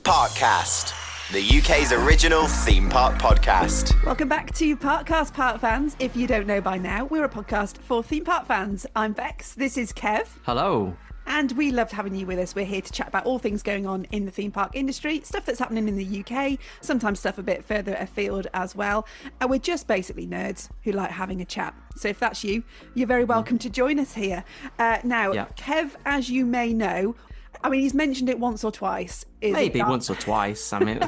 Parkcast, the UK's original theme park podcast. Welcome back to Parkcast, Park fans. If you don't know by now, we're a podcast for theme park fans. I'm Bex, this is Kev. Hello. And we loved having you with us. We're here to chat about all things going on in the theme park industry, stuff that's happening in the UK, sometimes stuff a bit further afield as well. And we're just basically nerds who like having a chat. So if that's you, you're very welcome to join us here. Kev, as you may know, I mean, he's mentioned it once or twice. Maybe once or twice. I mean,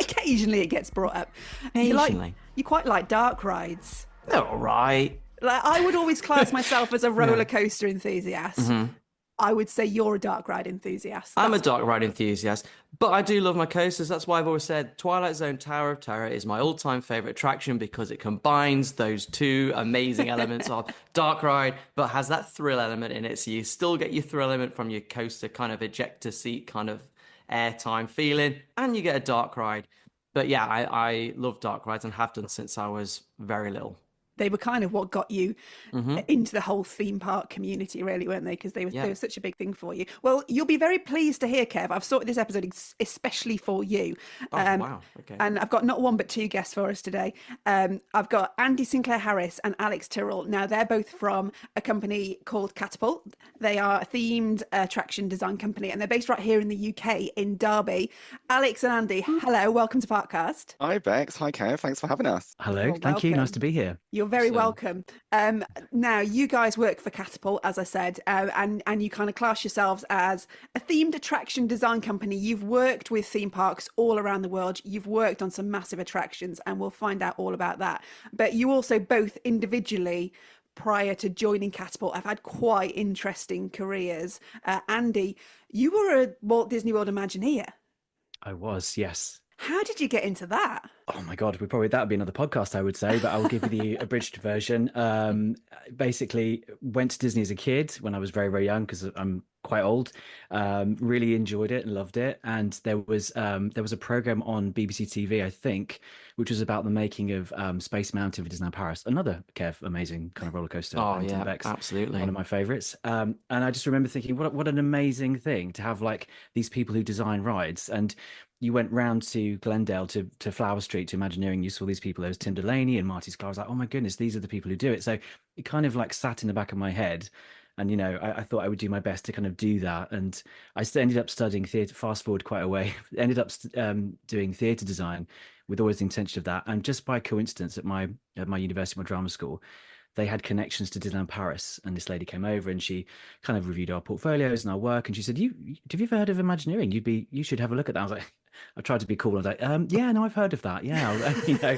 occasionally it gets brought up. Occasionally. You quite like dark rides. They're all right. Like, I would always class myself as a roller coaster enthusiast. Mm-hmm. I would say you're a dark ride enthusiast. I'm a dark ride enthusiast, but I do love my coasters. That's why I've always said Twilight Zone Tower of Terror is my all-time favourite attraction because it combines those two amazing elements of dark ride, but has that thrill element in it. So you still get your thrill element from your coaster kind of ejector seat kind of airtime feeling, and you get a dark ride. But yeah, I love dark rides and have done since I was very little. They were kind of what got you into the whole theme park community, really, weren't they? Because they were such a big thing for you. Well, you'll be very pleased to hear, Kev, I've sorted this episode especially for you. Wow. Okay. And I've got not one but two guests for us today. I've got Andy Sinclair-Harris and Alex Tyrell. Now, they're both from a company called Katapult. They are a themed attraction design company, and they're based right here in the UK, in Derby. Alex and Andy, hello, welcome to Parkcast. Hi, Bex. Hi, Kev. Thanks for having us. Hello, thank you. Nice to be here. You're very welcome. Now, you guys work for Katapult, as I said, and you kind of class yourselves as a themed attraction design company. You've worked with theme parks all around the world. You've worked on some massive attractions, and we'll find out all about that. But you also both individually, prior to joining Katapult, have had quite interesting careers. Andy, you were a Walt Disney World Imagineer. I was, yes. How did you get into that? Oh my God, that would be another podcast, I would say, but I'll give you the abridged version. Basically, went to Disney as a kid when I was very, very young because I'm quite old. Really enjoyed it and loved it. And there was a program on BBC TV, I think, which was about the making of Space Mountain for Disneyland Paris. Another, Kev, amazing kind of roller coaster. Oh yeah, absolutely. One of my favorites. And I just remember thinking, what an amazing thing to have like these people who design rides. And you went round to Glendale to Flower Street to Imagineering. You saw these people. There was Tim Delaney and Marty Sklar. I was like, oh my goodness, these are the people who do it. So it kind of like sat in the back of my head. And, you know, I thought I would do my best to kind of do that. And I ended up studying theatre, fast forward quite a way, ended up doing theatre design with always the intention of that. And just by coincidence at my university, my drama school, they had connections to Disneyland Paris. And this lady came over and she kind of reviewed our portfolios and our work. And she said, have you ever heard of Imagineering? You should have a look at that. I was like, I tried to be cool. I was like, yeah, no, I've heard of that. Yeah, you know,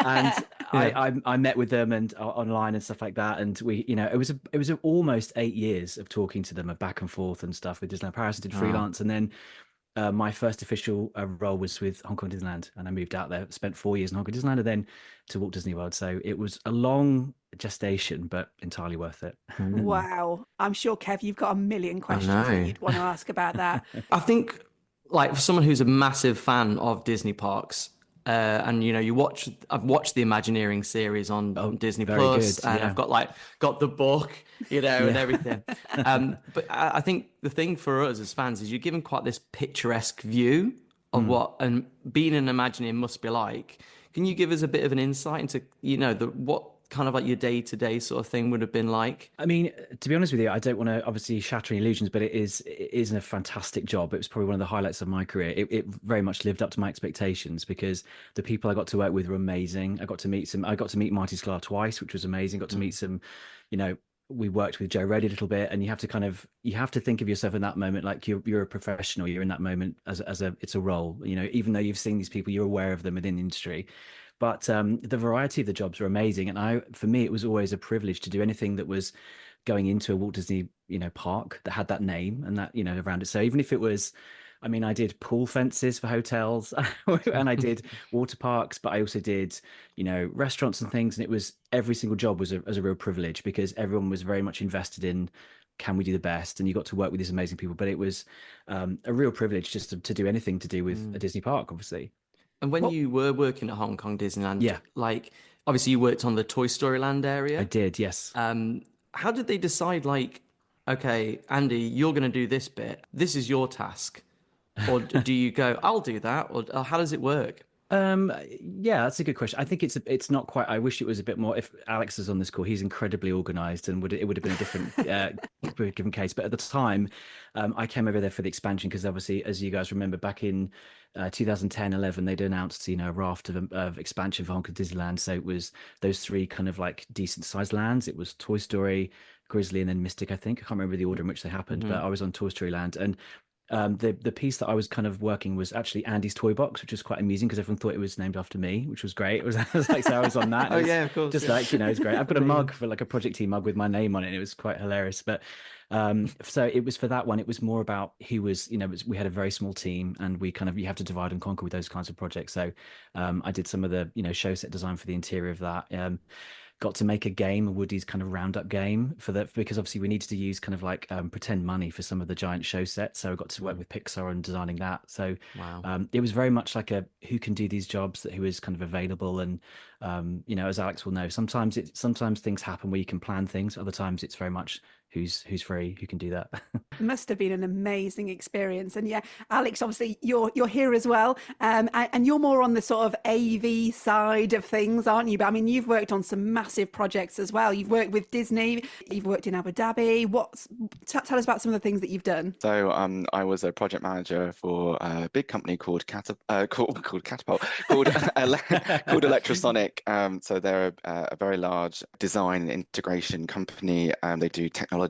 and I met with them and online and stuff like that. And we, you know, it was almost 8 years of talking to them, of back and forth and stuff with Disneyland Paris. I did freelance, and then my first official role was with Hong Kong Disneyland, and I moved out there, spent 4 years in Hong Kong Disneyland, and then to Walt Disney World. So it was a long gestation, but entirely worth it. Wow, I'm sure, Kev, you've got a million questions that you'd want to ask about that. I think, like, for someone who's a massive fan of Disney parks, and you know, I've watched the Imagineering series on Disney Plus, and I've got the book, you know, and everything. But I think the thing for us as fans is you're given quite this picturesque view of what and being an Imagineer must be like. Can you give us a bit of an insight into, you know, what kind of like your day-to-day sort of thing would have been like? I mean, to be honest with you, I don't want to obviously shatter any illusions, but it is a fantastic job. It was probably one of the highlights of my career. It very much lived up to my expectations because the people I got to work with were amazing. I got to meet Marty Sklar twice, which was amazing. Got to meet some, you know, we worked with Joe Reddy a little bit, and you have to think of yourself in that moment like you're a professional. You're in that moment as it's a role, you know, even though you've seen these people, you're aware of them within the industry. But the variety of the jobs were amazing. And for me, it was always a privilege to do anything that was going into a Walt Disney, you know, park that had that name and that, you know, around it. So even if it was, I mean, I did pool fences for hotels and I did water parks, but I also did, you know, restaurants and things. And it was, every single job was a real privilege because everyone was very much invested in, can we do the best? And you got to work with these amazing people. But it was a real privilege just to do anything to do with a Disney park, obviously. And when you were working at Hong Kong Disneyland, like, obviously you worked on the Toy Story Land area. I did, yes. How did they decide, like, okay, Andy, you're going to do this bit. This is your task. or do you go, I'll do that, or how does it work? Yeah, that's a good question. I think it's not quite. I wish it was a bit more. If Alex is on this call, he's incredibly organized, and it would have been a different given case. But at the time, I came over there for the expansion because obviously, as you guys remember, back in 2010-11, they'd announced a raft of expansion for Hong Kong Disneyland. So it was those three kind of like decent sized lands. It was Toy Story, Grizzly, and then Mystic. I think I can't remember the order in which they happened, but I was on Toy Story Land, and the piece that I was kind of working was actually Andy's toy box, which was quite amusing because everyone thought it was named after me, which was great. It was, I was like, so I was on that. Oh yeah, of course. Just like, it's great. I've got a mug for like a project team mug with my name on it. And it was quite hilarious. But so it was for that one. It was more about who was, we had a very small team, and we kind of, you have to divide and conquer with those kinds of projects. So I did some of the, show set design for the interior of that. Got to make a game, Woody's kind of roundup game for that, because obviously we needed to use kind of like pretend money for some of the giant show sets. So I got to work with Pixar on designing that. So wow. It was very much like a who can do these jobs, who is kind of available. And as Alex will know, sometimes things happen where you can plan things. Other times it's very much who's free, who can do that. Must have been an amazing experience. And yeah, Alex, obviously you're here as well, and you're more on the sort of AV side of things, aren't you? But I mean, you've worked on some massive projects as well. You've worked with Disney, you've worked in Abu Dhabi. Tell us about some of the things that you've done. So I was a project manager for a big company called Katapult, called Electrosonic. So they're a very large design and integration company. They do technology,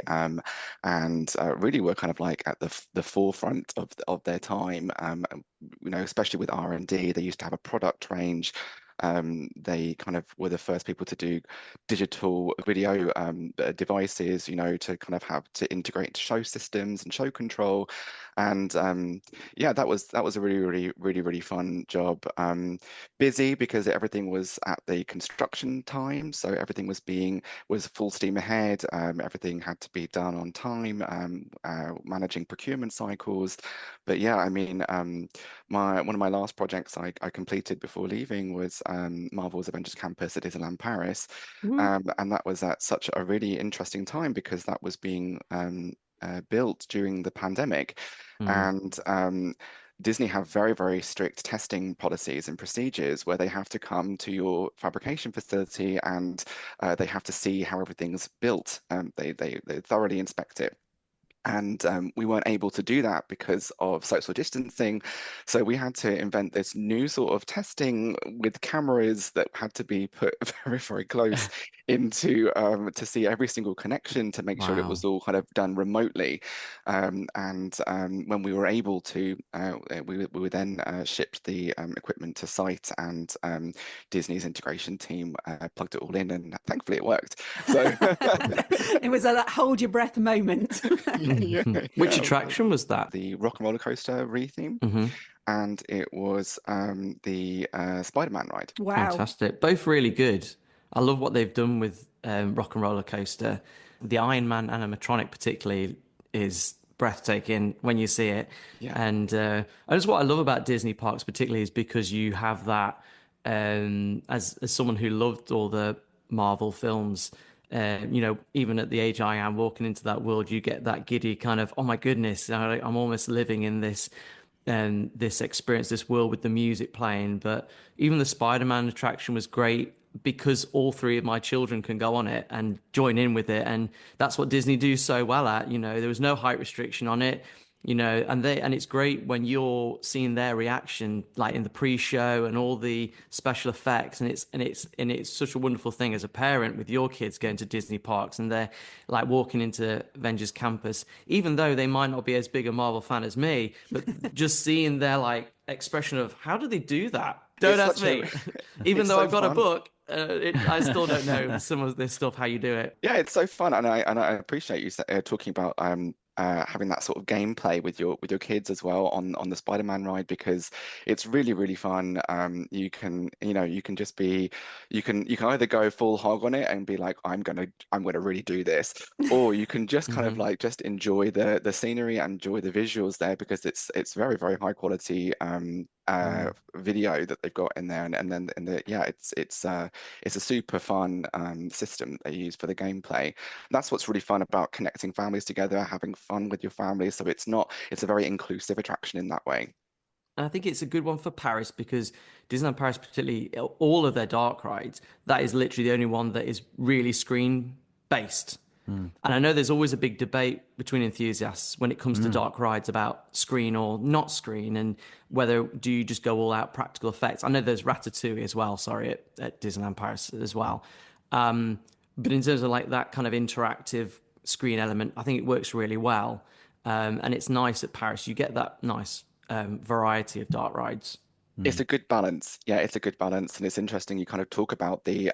and really were kind of like at the forefront of their time. Especially with R&D, they used to have a product range. They kind of were the first people to do digital video devices, to kind of have to integrate into show systems and show control. And that was a really fun job. Busy because everything was at the construction time, so everything was full steam ahead. Everything had to be done on time. Managing procurement cycles. But yeah, I mean, one of my last projects I completed before leaving was Marvel's Avengers Campus at Disneyland Paris, and that was at such a really interesting time because that was being built during the pandemic, and Disney have very, very strict testing policies and procedures where they have to come to your fabrication facility and they have to see how everything's built. They thoroughly inspect it. And we weren't able to do that because of social distancing. So we had to invent this new sort of testing with cameras that had to be put very, very close into to see every single connection to make sure it was all kind of done remotely. And when we were able to, we were then shipped the equipment to site, and Disney's integration team plugged it all in, and thankfully it worked. So it was a hold your breath moment. Which attraction was that? The Rock and Roller Coaster re-theme, and it was the Spider-Man ride. Wow. Fantastic. Both really good. I love what they've done with Rock and Roller Coaster. The Iron Man animatronic particularly is breathtaking when you see it. Yeah. And just what I love about Disney parks particularly is because you have that, as someone who loved all the Marvel films, even at the age I am, walking into that world, you get that giddy kind of, oh my goodness, I'm almost living in this experience, this world with the music playing. But even the Spider-Man attraction was great because all three of my children can go on it and join in with it. And that's what Disney do so well at, there was no height restriction on it. And it's great when you're seeing their reaction, like in the pre-show and all the special effects, and it's such a wonderful thing as a parent with your kids going to Disney parks and they're like walking into Avengers Campus, even though they might not be as big a Marvel fan as me, but just seeing their like expression of how do they do that? Don't ask me. Even though I've got a book, I still don't know some of this stuff, how you do it. Yeah, it's so fun, and I appreciate you talking about having that sort of gameplay with your kids as well on the Spider-Man ride, because it's really fun. You can just be, you can either go full hog on it and be like, I'm gonna really do this, or you can just kind of like just enjoy the scenery and enjoy the visuals there, because it's very, very high quality video that they've got in there, and then it's a super fun system they use for the gameplay. That's what's really fun about connecting families together, having fun with your family. So it's a very inclusive attraction in that way. And I think it's a good one for Paris because Disneyland Paris, particularly all of their dark rides, that is literally the only one that is really screen based. And I know there's always a big debate between enthusiasts when it comes to dark rides about screen or not screen, and whether do you just go all out practical effects. I know there's Ratatouille as well, at Disneyland Paris as well. But in terms of like that kind of interactive screen element, I think it works really well. And it's nice at Paris. You get that nice variety of dark rides. It's a good balance. Yeah, it's a good balance. And it's interesting you kind of talk about the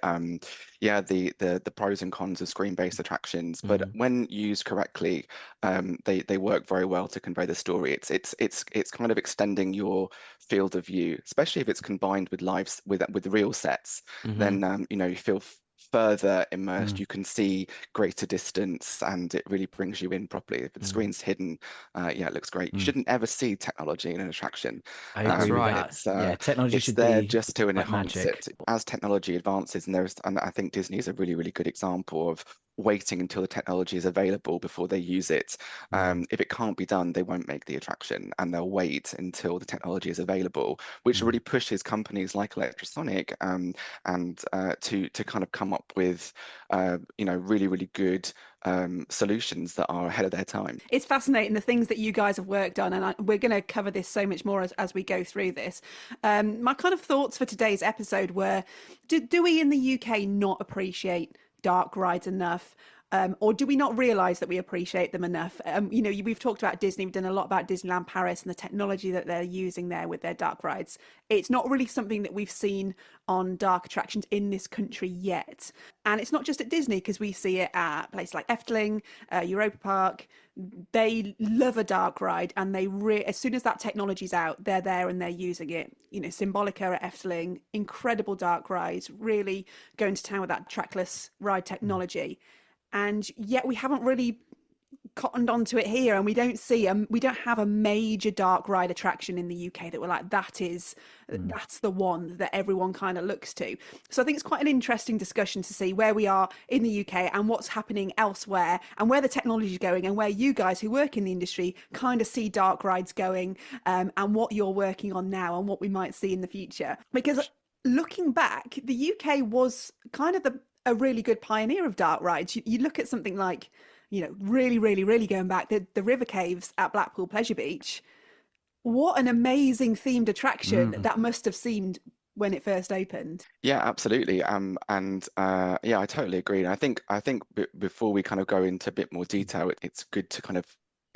pros and cons of screen-based attractions, but when used correctly, they work very well to convey the story. It's kind of extending your field of view, especially if it's combined with with real sets. Then you feel further immersed. You can see greater distance, and it really brings you in properly. If the screen's hidden, it looks great. You shouldn't ever see technology in an attraction. I agree with that. Technology should there be just to like enhance magic. it. As technology advances, and I think Disney is a really, really good example of waiting until the technology is available before they use it. If it can't be done, they won't make the attraction, and they'll wait until the technology is available, which really pushes companies like Electrosonic to kind of come up with really, really good solutions that are ahead of their time. It's fascinating the things that you guys have worked on, and we're going to cover this so much more as we go through this. My kind of thoughts for today's episode were, do we in the UK not appreciate dark rides enough? Or do we not realise that we appreciate them enough? We've talked about Disney, we've done a lot about Disneyland Paris and the technology that they're using there with their dark rides. It's not really something that we've seen on dark attractions in this country yet. And it's not just at Disney, because we see it at places like Efteling, Europa Park. They love a dark ride, and as soon as that technology's out, they're there and they're using it. Symbolica at Efteling, incredible dark rides, really going to town with that trackless ride technology. And yet we haven't really cottoned onto it here, and we don't have a major dark ride attraction in the UK that we're like, that's the one that everyone kind of looks to. So I think it's quite an interesting discussion to see where we are in the UK and what's happening elsewhere, and where the technology is going, and where you guys who work in the industry kind of see dark rides going, and what you're working on now and what we might see in the future. Because looking back, the UK was kind of a really good pioneer of dark rides. You look at something like, really, really, really going back, the river caves at Blackpool Pleasure Beach. What an amazing themed attraction that must have seemed when it first opened. Yeah, absolutely. I totally agree. And I think before we kind of go into a bit more detail, it's good to kind of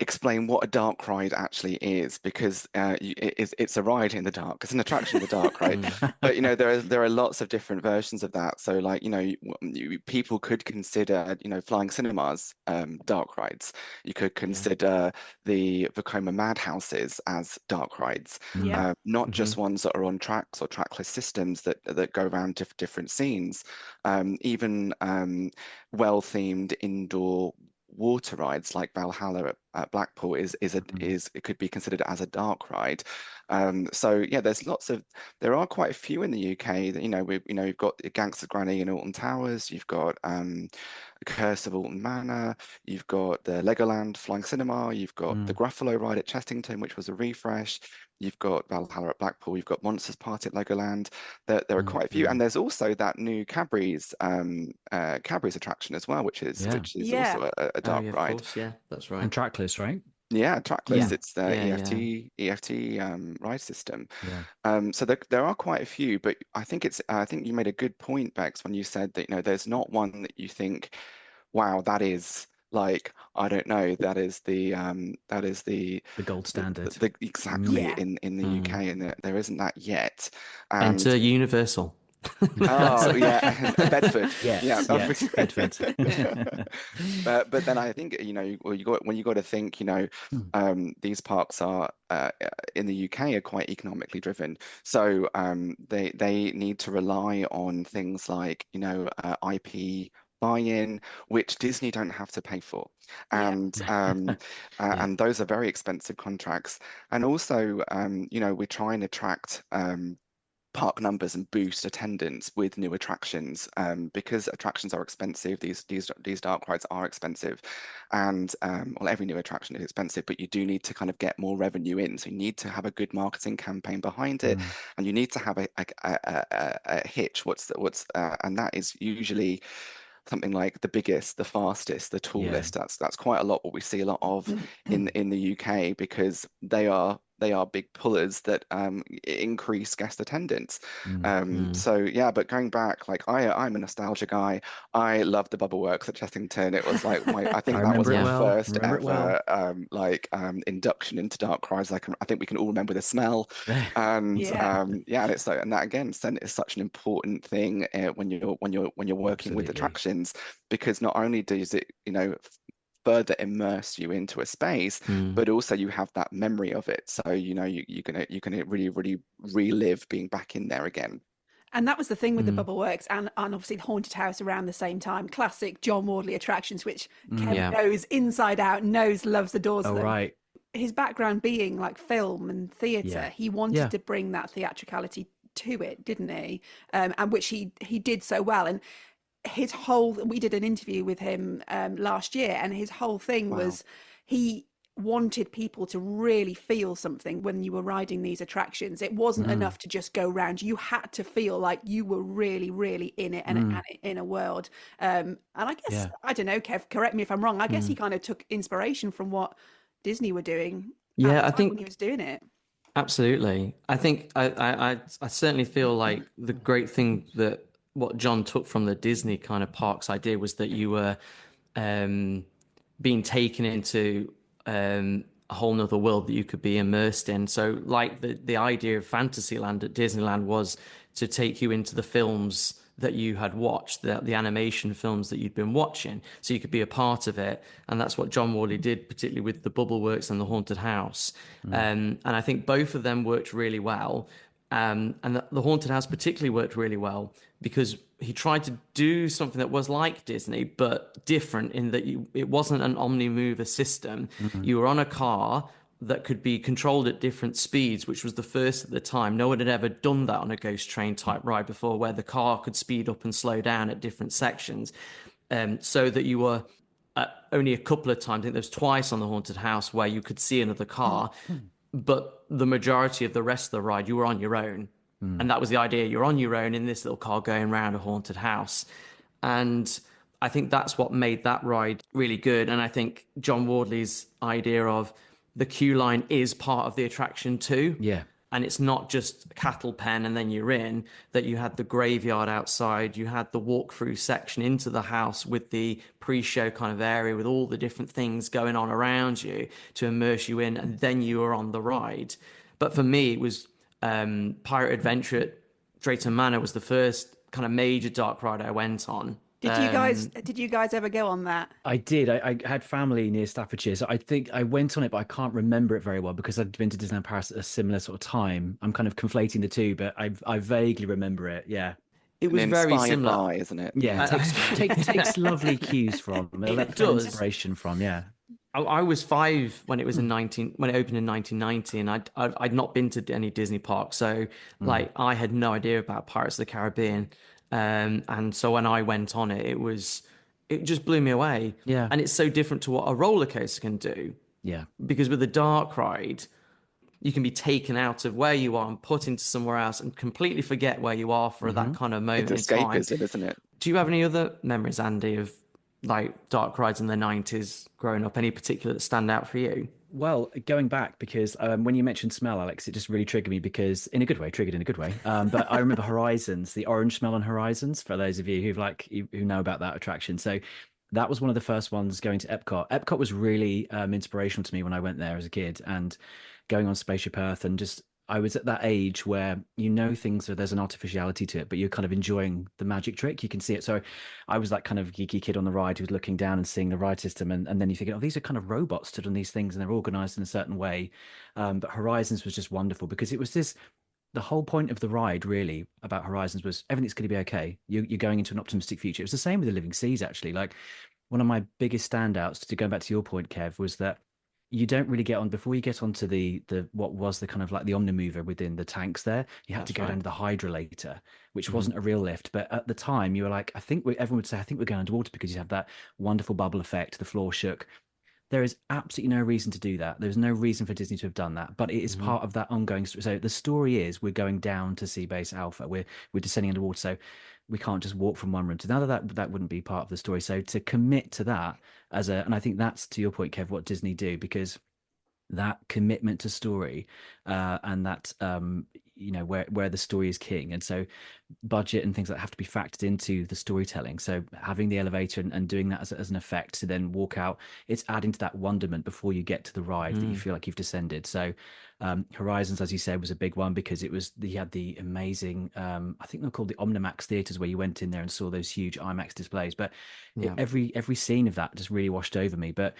explain what a dark ride actually is, because it's a ride in the dark. It's an attraction in the dark, right? But there are lots of different versions of that. So people could consider flying cinemas dark rides. You could consider the Vekoma Madhouses as dark rides, not just ones that are on tracks or trackless systems that go around different scenes. Even well-themed indoor water rides like Valhalla at Blackpool it could be considered as a dark ride. There are quite a few in the UK that we've got Gangster's Granny in Alton Towers, you've got Curse of Alton Manor, you've got the Legoland Flying Cinema, you've got the Gruffalo ride at Chestington, which was a refresh. You've got Valhalla at Blackpool, you've got Monsters Party at Legoland. There are quite a few, and there's also that new Cadbury's attraction as well, which is also a dark ride. Of course, yeah, that's right. And trackless, right? Yeah, trackless. Yeah. It's the EFT ride system. Yeah. So there are quite a few, but I think you made a good point, Bex, when you said that there's not one that you think, wow, that is like, I don't know, that is the gold standard. Exactly. In the UK, and there isn't that yet. And Enter Universal. Oh yeah, Bedford. Yeah, Bedford. But then I think when you got to think, these parks are in the UK are quite economically driven, so they need to rely on things like IP buy-in, which Disney don't have to pay for. Yeah. And Yeah. and those are very expensive contracts. And also, we try and attract park numbers and boost attendance with new attractions, because attractions are expensive. These dark rides are expensive, and well, every new attraction is expensive, but you do need to kind of get more revenue in. So you need to have a good marketing campaign behind it, and you need to have a hitch. And that is usually something like the biggest, the fastest, the tallest. That's quite a lot what we see a lot of in the UK, because they are big pullers that increase guest attendance. So yeah, but going back, like I'm a nostalgia guy. I loved the Bubble Works at Chessington. It was like I think that was remember it my well. first Remember it ever well. induction into dark rides. I think we can all remember the smell. And Yeah. yeah, and it's like, and that again, scent is such an important thing when you're working with Absolutely. attractions, because not only does it, further immerse you into a space, but also you have that memory of it. So you're gonna really, really relive being back in there again. And that was the thing with the Bubble Works and obviously the Haunted House around the same time. Classic John Wardley attractions, which Kev knows inside out, loves, adores them. Right. His background being like film and theatre, he wanted to bring that theatricality to it, didn't he? And which he did so well. And we did an interview with him last year, and his whole thing was he wanted people to really feel something when you were riding these attractions. It wasn't enough to just go round. You had to feel like you were really, really in it and in a world. And I guess, I don't know, Kev, correct me if I'm wrong. I guess he kind of took inspiration from what Disney were doing. I think when he was doing it. Absolutely. I think I certainly feel like the great thing that what John took from the Disney kind of parks idea was that you were being taken into a whole nother world that you could be immersed in. So like the idea of Fantasyland at Disneyland was to take you into the films that you had watched, the animation films that you'd been watching, so you could be a part of it. And that's what John Worley did, particularly with the Bubble Works and the Haunted House. And I think both of them worked really well. And the Haunted House particularly worked really well because he tried to do something that was like Disney, but different in that it wasn't an omni-mover system. You were on a car that could be controlled at different speeds, which was the first at the time. No one had ever done that on a ghost train type ride before, where the car could speed up and slow down at different sections. So that you were only a couple of times, I think there was twice on the Haunted House where you could see another car, but the majority of the rest of the ride, you were on your own. And that was the idea. You're on your own in this little car going around a haunted house. And I think that's what made that ride really good. And I think John Wardley's idea of the queue line is part of the attraction too. Yeah. And it's not just a cattle pen and then you're in, that you had the graveyard outside, you had the walkthrough section into the house with the pre-show kind of area with all the different things going on around you to immerse you in, and then you were on the ride. But for me, it was Pirate Adventure at Drayton Manor was the first kind of major dark ride I went on. Did you guys ever go on that? I did. I had family near Staffordshire, so I think I went on it, but I can't remember it very well because I'd been to Disneyland Paris at a similar sort of time. I'm kind of conflating the two, but I vaguely remember it. Yeah. It was very similar, by, isn't it? Yeah, it takes lovely cues from. It does. Inspiration from. Yeah. I was 5 when it was when it opened in 1990, and I'd not been to any Disney park, so like I had no idea about Pirates of the Caribbean, and so when I went on it, it just blew me away. Yeah, and it's so different to what a roller coaster can do. Yeah, because with a dark ride, you can be taken out of where you are and put into somewhere else and completely forget where you are for that kind of moment. It's escapism, isn't it? Do you have any other memories, Andy, of like dark rides in the 90s growing up? Any particular that stand out for you? Well, going back, because when you mentioned smell, Alex, it just really triggered me because triggered in a good way. But I remember Horizons, the orange smell on Horizons, for those of you who know about that attraction. So that was one of the first ones going to Epcot. Epcot was really inspirational to me when I went there as a kid, and going on Spaceship Earth, and just I was at that age where there's an artificiality to it, but you're kind of enjoying the magic trick. You can see it. So I was that kind of geeky kid on the ride who was looking down and seeing the ride system. And then you think, oh, these are kind of robots stood on these things and they're organized in a certain way. But Horizons was just wonderful because it was this the whole point of the ride really about Horizons was everything's going to be okay. You're going into an optimistic future. It was the same with the Living Seas, actually. Like one of my biggest standouts, to go back to your point, Kev, was that you don't really get on before you get onto the what was the kind of like the Omnimover within the tanks there. You had to go down to the hydrolator, which wasn't a real lift. But at the time, you were like, everyone would say, I think we're going underwater because you have that wonderful bubble effect. The floor shook. There is absolutely no reason to do that. There's no reason for Disney to have done that, but it is part of that ongoing story. So the story is we're going down to Sea Base Alpha. We're descending underwater, so we can't just walk from one room to another. That wouldn't be part of the story. So to commit to that and I think that's, to your point, Kev, what Disney do, because that commitment to story and that where the story is king, and so budget and things that have to be factored into the storytelling. So having the elevator and doing that as an effect to then walk out, it's adding to that wonderment before you get to the ride that you feel like you've descended. So Horizons, as you said, was a big one because you had the amazing I think they're called the Omnimax theaters, where you went in there and saw those huge IMAX displays. But every scene of that just really washed over me. But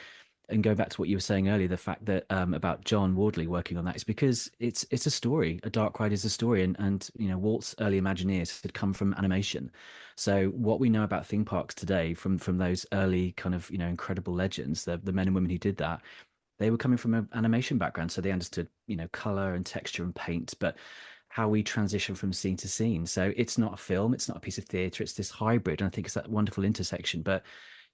and going back to what you were saying earlier, the fact that about John Wardley working on that is because it's a story. A Dark Ride is a story, and Walt's early Imagineers had come from animation. So what we know about theme parks today from those early kind of incredible legends, the men and women who did that, they were coming from an animation background, so they understood color and texture and paint, but how we transition from scene to scene. So it's not a film, it's not a piece of theatre, it's this hybrid, and I think it's that wonderful intersection. But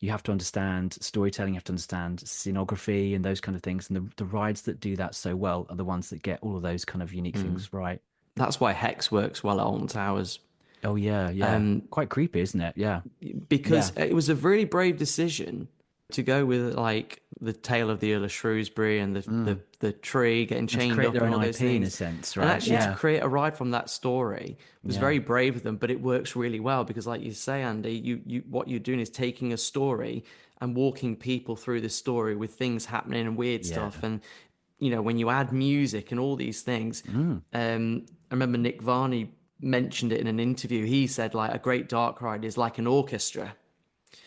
you have to understand storytelling, you have to understand scenography and those kind of things. And the rides that do that so well are the ones that get all of those kind of unique things right. That's why Hex works well at Alton Towers. Oh, yeah, yeah. Quite creepy, isn't it? Yeah. Because it was a really brave decision to go with like the tale of the Earl of Shrewsbury and the tree getting chained up and all those things. In a sense, right? And actually to create a ride from that story was very brave of them, but it works really well because, like you say, Andy, you what you're doing is taking a story and walking people through the story with things happening and weird stuff. And when you add music and all these things, I remember Nick Varney mentioned it in an interview. He said like a great dark ride is like an orchestra.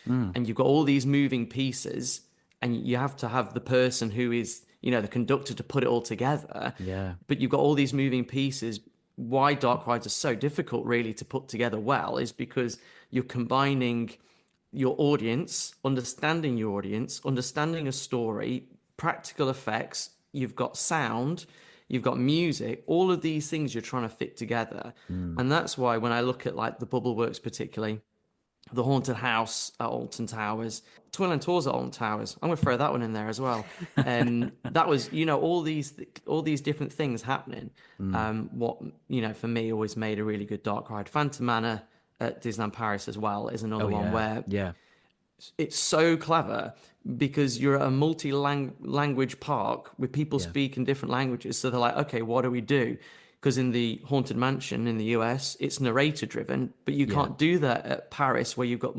And you've got all these moving pieces, and you have to have the person who is, the conductor to put it all together. Yeah. But you've got all these moving pieces. Why dark rides are so difficult, really, to put together well is because you're combining your audience, understanding a story, practical effects. You've got sound, you've got music. All of these things you're trying to fit together, and that's why when I look at like the Bubble Works, particularly the Haunted House at Alton Towers, Twin Tours at Alton Towers. I'm going to throw that one in there as well. And that was, all these different things happening. What, for me always made a really good dark ride. Phantom Manor at Disneyland Paris as well is another one where it's so clever because you're at a multi-language park with people speaking different languages. So they're like, okay, what do we do? Because in the Haunted Mansion in the US, it's narrator driven, but you can't do that at Paris where you've got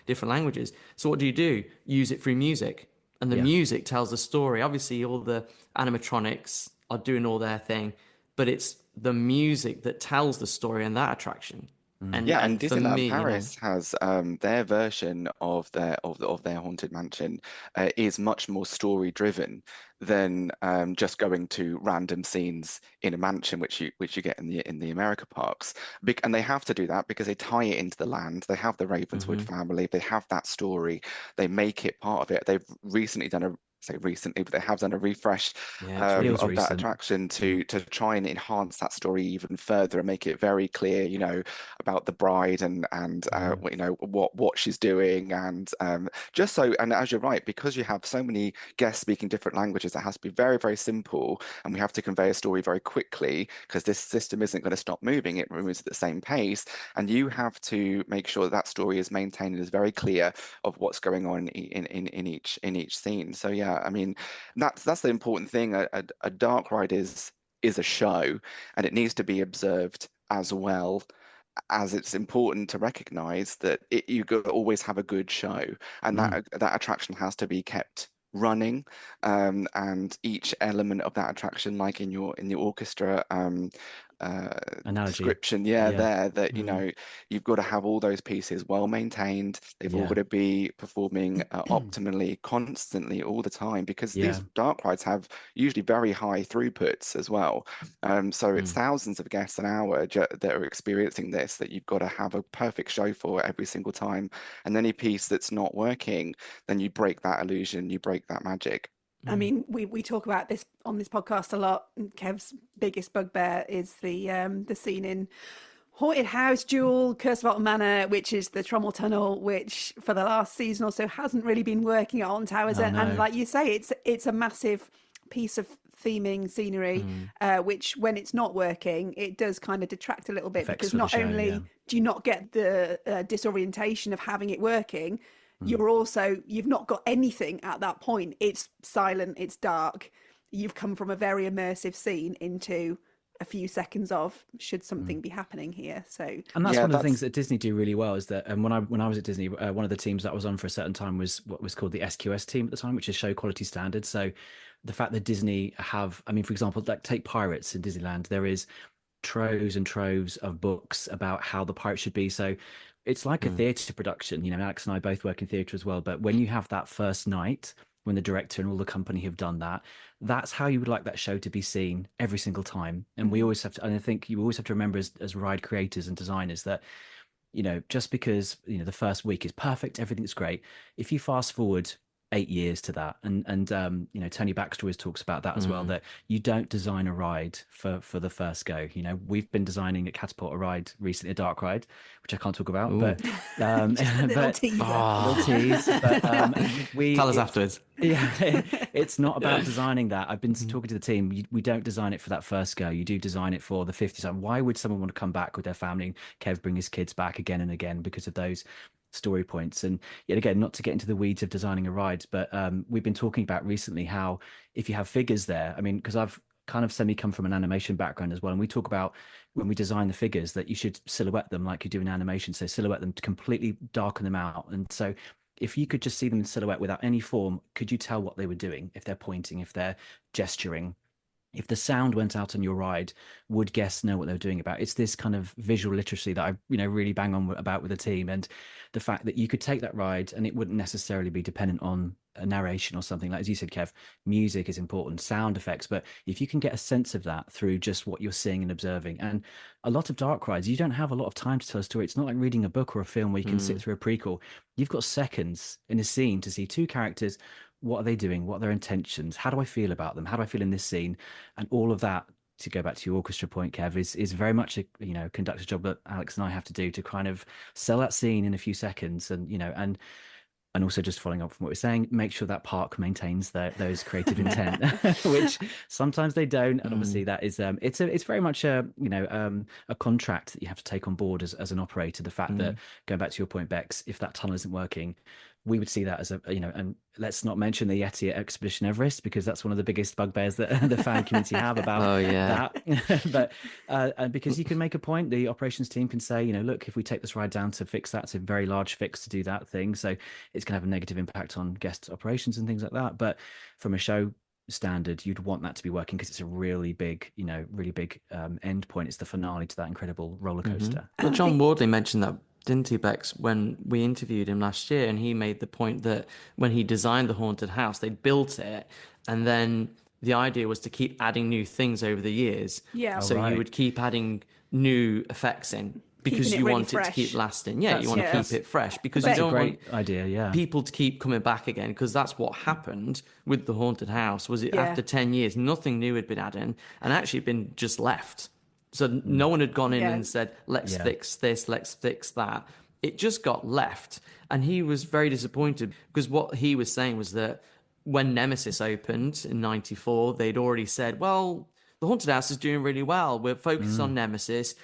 different languages. So what do? Use it through music. And the music tells the story. Obviously, all the animatronics are doing all their thing, but it's the music that tells the story and that attraction. And Disneyland Paris has their version of their Haunted Mansion is much more story driven than just going to random scenes in a mansion, which you get in the America parks. And they have to do that because they tie it into the land. They have the Ravenswood family. They have that story. They make it part of it. They've recently done but they have done a refresh of that attraction to try and enhance that story even further and make it very clear, about the bride and what she's doing, and and as you're right, because you have so many guests speaking different languages, it has to be very, very simple, and we have to convey a story very quickly because this system isn't going to stop moving. It moves at the same pace, and you have to make sure that story is maintained and is very clear of what's going on in each scene. So I mean, that's the important thing. A dark ride is a show, and it needs to be observed as well as it's important to recognize that you always have a good show, and that attraction has to be kept running, and each element of that attraction, like in the orchestra Analogy. description there, that you know, you've got to have all those pieces well maintained. They've all got to be performing optimally, constantly, all the time, because these dark rides have usually very high throughputs as well. So it's thousands of guests an hour that are experiencing this, that you've got to have a perfect show for every single time. And any piece that's not working, then you break that illusion, you break that magic. I mean, we talk about this on this podcast a lot. Kev's biggest bugbear is the scene in Haunted House Duel, Curse of Alton Manor, which is the Trommel Tunnel, which for the last season or so hasn't really been working at Alton Towers. And like you say, it's a massive piece of theming scenery, which when it's not working, it does kind of detract a little bit, because not only do you not get the disorientation of having it working, you've not got anything at that point. It's silent, it's dark. You've come from a very immersive scene into a few seconds of, should something be happening here? So, and that's one of the things that Disney do really well, is that when I was at Disney, one of the teams that I was on for a certain time was what was called the SQS team at the time, which is show quality standards. So the fact that Disney have, I mean, for example, like take Pirates in Disneyland, there is troves and troves of books about how the pirate should be. So it's like a theatre production. You know, Alex and I both work in theatre as well. But when you have that first night, when the director and all the company have done that, that's how you would like that show to be seen every single time. And we always have to, and I think you always have to remember as ride creators and designers that, you know, just because, you know, the first week is perfect, everything's great. If you fast forward 8 years to that, and you know, Tony Baxter always talks about that as well, that you don't design a ride for the first go. You know, we've been designing at Katapult a ride recently, a dark ride, which I can't talk about. But little teaser. Little tease. But tell us afterwards. Yeah, it's not about designing that. I've been talking to the team. We don't design it for that first go. You do design it for the 50th time. Why would someone want to come back with their family? Kev bring his kids back again and again because of those story points. And yet again, not to get into the weeds of designing a ride, but we've been talking about recently how if you have figures there, I mean, because I've kind of semi come from an animation background as well, and we talk about when we design the figures that you should silhouette them like you do in animation. So silhouette them to completely darken them out. And so if you could just see them in silhouette without any form, could you tell what they were doing? If they're pointing, if they're gesturing, if the sound went out on your ride, would guests know what they were doing about? It's this kind of visual literacy that I, you know, really bang on about with the team, and the fact that you could take that ride and it wouldn't necessarily be dependent on a narration or something. Like, as you said, Kev, music is important, sound effects, but if you can get a sense of that through just what you're seeing and observing, and a lot of dark rides, you don't have a lot of time to tell a story. It's not like reading a book or a film where you can sit through a prequel. You've got seconds in a scene to see two characters. What are they doing? What are their intentions? How do I feel about them? How do I feel in this scene? And all of that, to go back to your orchestra point, Kev, is very much a, you know, conductor's job that Alex and I have to do to kind of sell that scene in a few seconds. And, you know, and also just following up from what we're saying, make sure that park maintains those creative intent, which sometimes they don't. And obviously that is, it's very much a, you know, a contract that you have to take on board as an operator. The fact that, going back to your point, Bex, if that tunnel isn't working, we would see that as a, you know, and let's not mention the Yeti at Expedition Everest, because that's one of the biggest bugbears that the fan community have about that. But and because you can make a point, the operations team can say, you know, look, if we take this ride down to fix that, it's a very large fix to do that thing, so it's going to have a negative impact on guest operations and things like that. But from a show standard, you'd want that to be working because it's a really big, you know, really big end point. It's the finale to that incredible roller coaster. Well, John Wardley mentioned that, didn't he, Bex, when we interviewed him last year, and he made the point that when he designed the haunted house, they built it, and then the idea was to keep adding new things over the years. Yeah. So you would keep adding new effects in because you want it to keep lasting. Yeah, you want to keep it fresh because you don't want people to keep coming back again, because that's what happened with the haunted house. Was it after 10 years, nothing new had been added and actually been just left. So no one had gone in and said, let's fix this, let's fix that. It just got left. And he was very disappointed because what he was saying was that when Nemesis opened in 94, they'd already said, well, the haunted house is doing really well. We're focused on Nemesis.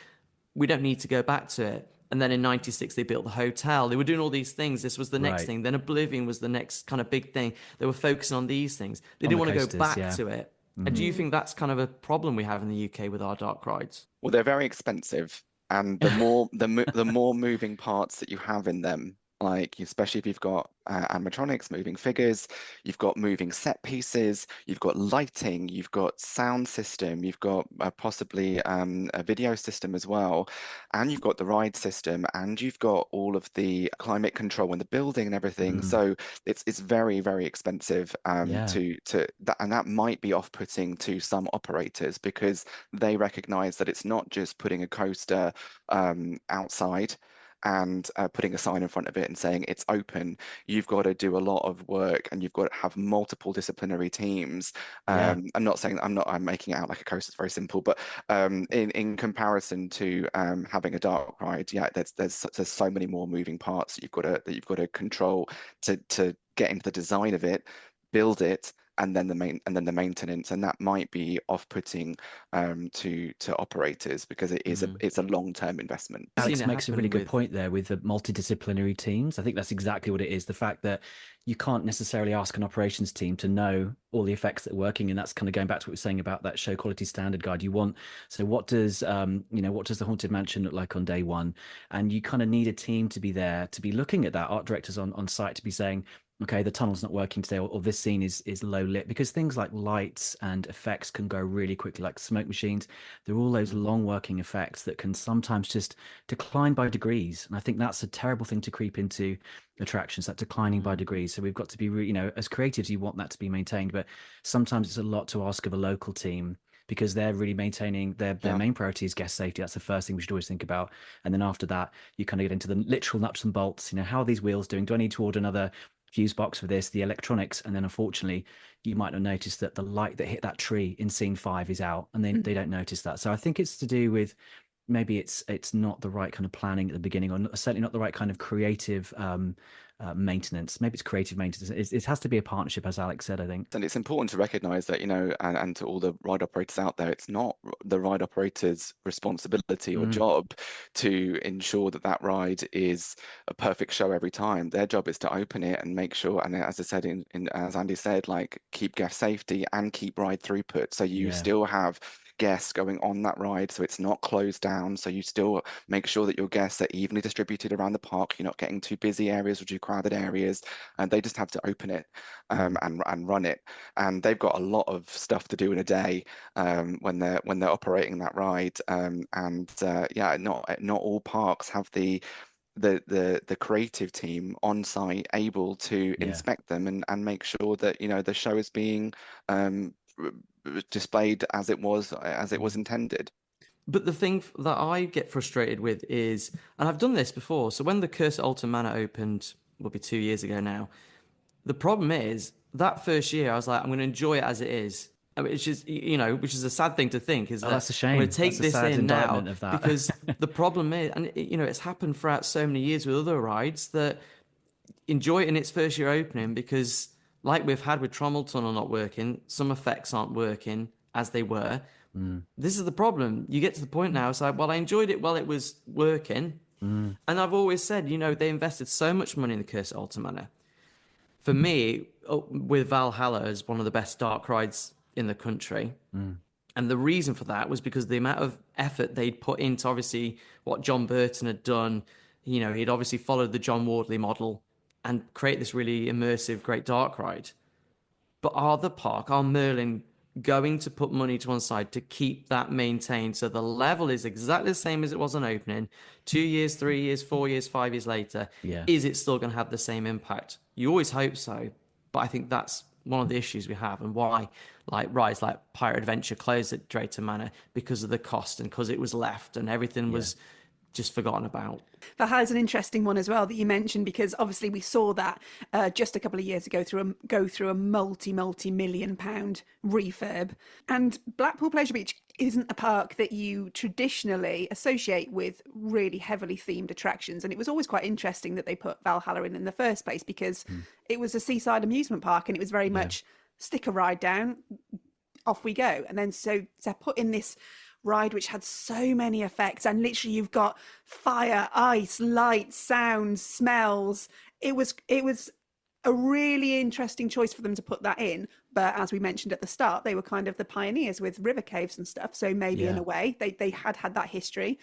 We don't need to go back to it. And then in 96, they built the hotel. They were doing all these things. This was the next thing. Then Oblivion was the next kind of big thing. They were focusing on these things. They didn't want to go back to it. And do you think that's kind of a problem we have in the UK with our dark rides? Well, they're very expensive, and the more the more moving parts that you have in them, like especially if you've got animatronics, moving figures, you've got moving set pieces, you've got lighting, you've got sound system, you've got possibly a video system as well, and you've got the ride system, and you've got all of the climate control in the building and everything. So it's very, very expensive to that, and that might be off-putting to some operators because they recognize that it's not just putting a coaster outside and putting a sign in front of it and saying it's open. You've got to do a lot of work, and you've got to have multiple disciplinary teams. I'm not saying I'm making it out like a coaster is very simple, but in comparison to having a dark ride, there's so many more moving parts that you've got to control to get into the design of it, build it, and then the maintenance, and that might be off-putting to operators because it's a long-term investment. Alex makes a really good point there with the multidisciplinary teams. I think that's exactly what it is. The fact that you can't necessarily ask an operations team to know all the effects that are working, and that's kind of going back to what we were saying about that show quality standard guide. So what does what does the Haunted Mansion look like on day one? And you kind of need a team to be there to be looking at that, art directors on site to be saying, okay, the tunnel's not working today, or this scene is low lit, because things like lights and effects can go really quickly, like smoke machines. There are all those long working effects that can sometimes just decline by degrees. And I think that's a terrible thing to creep into attractions, that declining by degrees. So we've got to be, as creatives, you want that to be maintained, but sometimes it's a lot to ask of a local team, because they're really maintaining their main priority is guest safety. That's the first thing we should always think about. And then after that, you kind of get into the literal nuts and bolts. How are these wheels doing? Do I need to order another fuse box for this, the electronics? And then unfortunately you might not notice that the light that hit that tree in scene 5 is out, and they don't notice that. So I think it's to do with maybe it's not the right kind of planning at the beginning, or certainly not the right kind of creative maintenance. Maybe it's creative maintenance. It has to be a partnership, as Alex said, I think. And it's important to recognize that, and to all the ride operators out there, it's not the ride operator's responsibility or job to ensure that that ride is a perfect show every time. Their job is to open it and make sure, and as I said, as Andy said, like keep guest safety and keep ride throughput. So you still have guests going on that ride, so it's not closed down. So you still make sure that your guests are evenly distributed around the park. You're not getting too busy areas or too crowded areas, and they just have to open it and run it. And they've got a lot of stuff to do in a day when they're operating that ride. Not all parks have the creative team on site able to inspect them and make sure that the show is being displayed as it was intended. But the thing that I get frustrated with is, and I've done this before, so when the Curse at Alton Manor opened, will be 2 years ago now, the problem is that first year I was like, I'm going to enjoy it as it is. Which is, which is a sad thing to think, is that that's a shame. I'm going to take this in now, of that. because the problem is, and it's happened throughout so many years with other rides, that enjoy it in its first year opening, because like we've had with Trommel Tunnel not working, some effects aren't working as they were. This is the problem. You get to the point now, it's like, well, I enjoyed it while it was working. And I've always said, they invested so much money in the Curse at Alton Manor. For me, with Valhalla as one of the best dark rides in the country. And the reason for that was because the amount of effort they'd put into obviously what John Burton had done. He'd obviously followed the John Wardley model and create this really immersive, great dark ride. But are Merlin going to put money to one side to keep that maintained so the level is exactly the same as it was on opening 2 years, 3 years, 4 years, 5 years later? Is it still going to have the same impact? You always hope so, but I think that's one of the issues we have, and why rides like Pirate Adventure closed at Drayton Manor, because of the cost and because it was left and everything was just forgotten about. Valhalla's an interesting one as well that you mentioned, because obviously we saw that just a couple of years ago go through a multi-million pound refurb. And Blackpool Pleasure Beach isn't a park that you traditionally associate with really heavily themed attractions, and it was always quite interesting that they put Valhalla in the first place, because it was a seaside amusement park and it was very much stick a ride down, off we go. And then so to put in this ride which had so many effects, and literally you've got fire, ice, light, sounds, smells. It was a really interesting choice for them to put that in. But as we mentioned at the start, they were kind of the pioneers with river caves and stuff, so maybe in a way they had that history.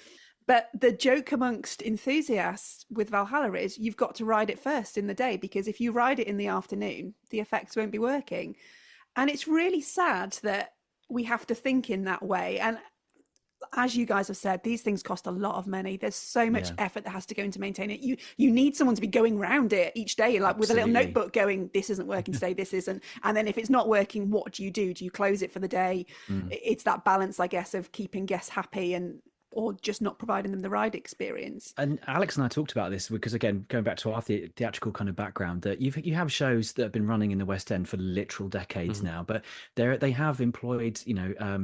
But the joke amongst enthusiasts with Valhalla is you've got to ride it first in the day, because if you ride it in the afternoon, the effects won't be working. And it's really sad that we have to think in that way. And as you guys have said, these things cost a lot of money. There's so much effort that has to go into maintaining it. You need someone to be going around it each day, like with a little notebook going, this isn't working today, this isn't. And then if it's not working, what do? Do you close it for the day? It's that balance, I guess, of keeping guests happy or just not providing them the ride experience. And Alex and I talked about this because, again, going back to our theatrical kind of background, that you have shows that have been running in the West End for literal decades now, but they have employed,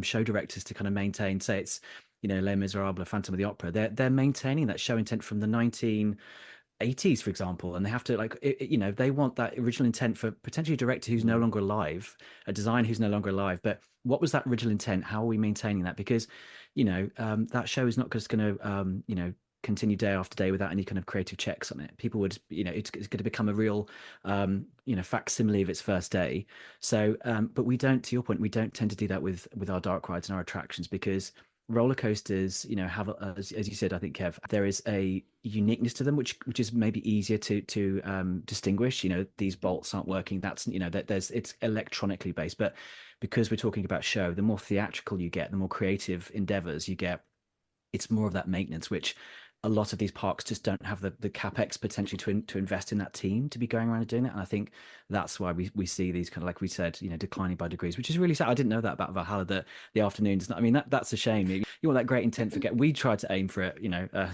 show directors to kind of maintain, say it's, Les Miserables, Phantom of the Opera. They're maintaining that show intent from the 1980s, for example, and they have to they want that original intent for potentially a director who's no longer alive, a designer who's no longer alive. But what was that original intent? How are we maintaining that? Because that show is not just going to continue day after day without any kind of creative checks on it. People would it's going to become a real facsimile of its first day. So but we don't, to your point, we don't tend to do that with our dark rides and our attractions, because roller coasters, have, as you said, I think, Kev, there is a uniqueness to them, which is maybe easier to distinguish. These bolts aren't working. That's it's electronically based, but because we're talking about show, the more theatrical you get, the more creative endeavors you get, it's more of that maintenance, which a lot of these parks just don't have the capex potentially to invest in that team to be going around and doing that. And I think that's why we see these kind of, like we said, declining by degrees, which is really sad. I didn't know that about Valhalla, that the afternoons. I mean, that's a shame. You want that great intent for we tried to aim for it.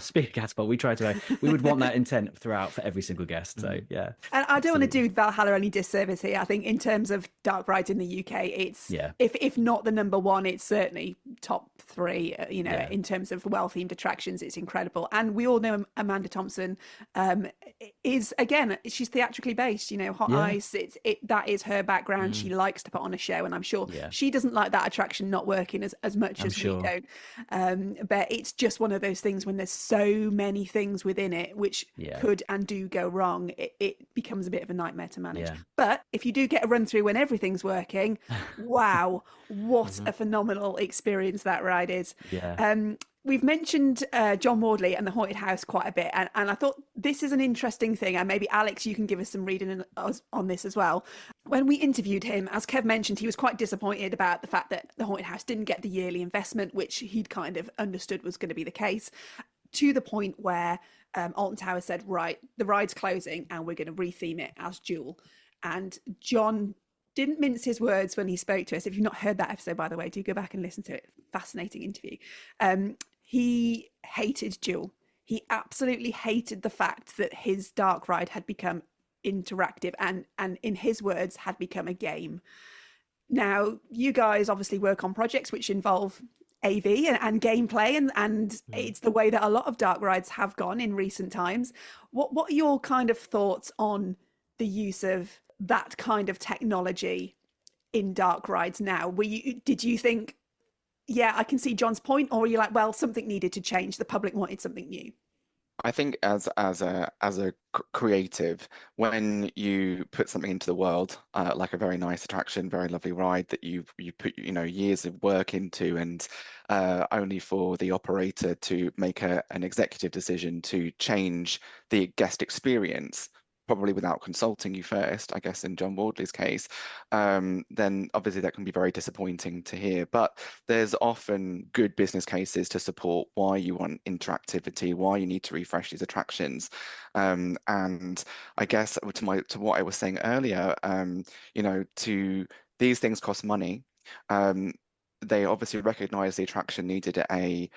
Speaking of Katapult, we would want that intent throughout for every single guest. So yeah. And I don't want to do Valhalla any disservice here. I think in terms of dark rides in the UK, it's if not the number one, it's certainly top three. In terms of well-themed attractions, it's incredible. And we all know Amanda Thompson is, again, she's theatrically based. Hot Ice. That is her background. She likes to put on a show, and I'm sure she doesn't like that attraction not working as much as we don't. But it's just one of those things when there's so many things within it which could and do go wrong. It becomes a bit of a nightmare to manage. But if you do get a run through when everything's working, wow, what a phenomenal experience that ride is. We've mentioned John Wardley and the Haunted House quite a bit, and I thought this is an interesting thing, and maybe Alex, you can give us some reading on this as well. When we interviewed him, as Kev mentioned, he was quite disappointed about the fact that the Haunted House didn't get the yearly investment, which he'd kind of understood was going to be the case, to the point where Alton Towers said, right, the ride's closing and we're going to retheme it as Jewel. And John didn't mince his words when he spoke to us. If you've not heard that episode, by the way, do go back and listen to it. Fascinating interview. He hated Jewel. He absolutely hated the fact that his dark ride had become interactive and in his words, had become a game. Now, you guys obviously work on projects which involve AV and gameplay, and it's the way that a lot of dark rides have gone in recent times. What are your kind of thoughts on the use of that kind of technology in dark rides now? Did you think, yeah, I can see John's point, or are you like, well, something needed to change, the public wanted something new? I think as a creative, when you put something into the world, like a very nice attraction, very lovely ride that you put years of work into, and only for the operator to make an executive decision to change the guest experience, probably without consulting you first, I guess in John Wardley's case, then obviously that can be very disappointing to hear. But there's often good business cases to support why you want interactivity, why you need to refresh these attractions. And I guess to what I was saying earlier, these things cost money. They obviously recognized the attraction needed a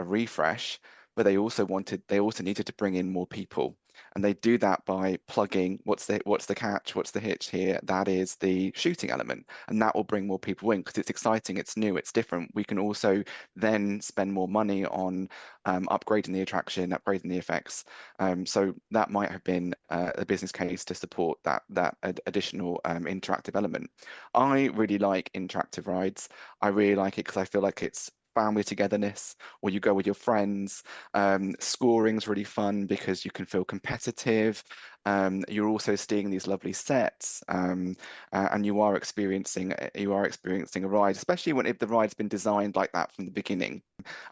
refresh, but they also needed to bring in more people. And they do that by plugging what's the catch, what's the hitch here? That is the shooting element, and that will bring more people in because it's exciting, it's new, it's different. We can also then spend more money on upgrading the attraction, upgrading the effects. So that might have been a business case to support that additional interactive element. I really like interactive rides. I really like it because I feel like it's family togetherness, or you go with your friends. Scoring's really fun because you can feel competitive. You're also seeing these lovely sets, and you are experiencing a ride, especially if the ride's been designed like that from the beginning.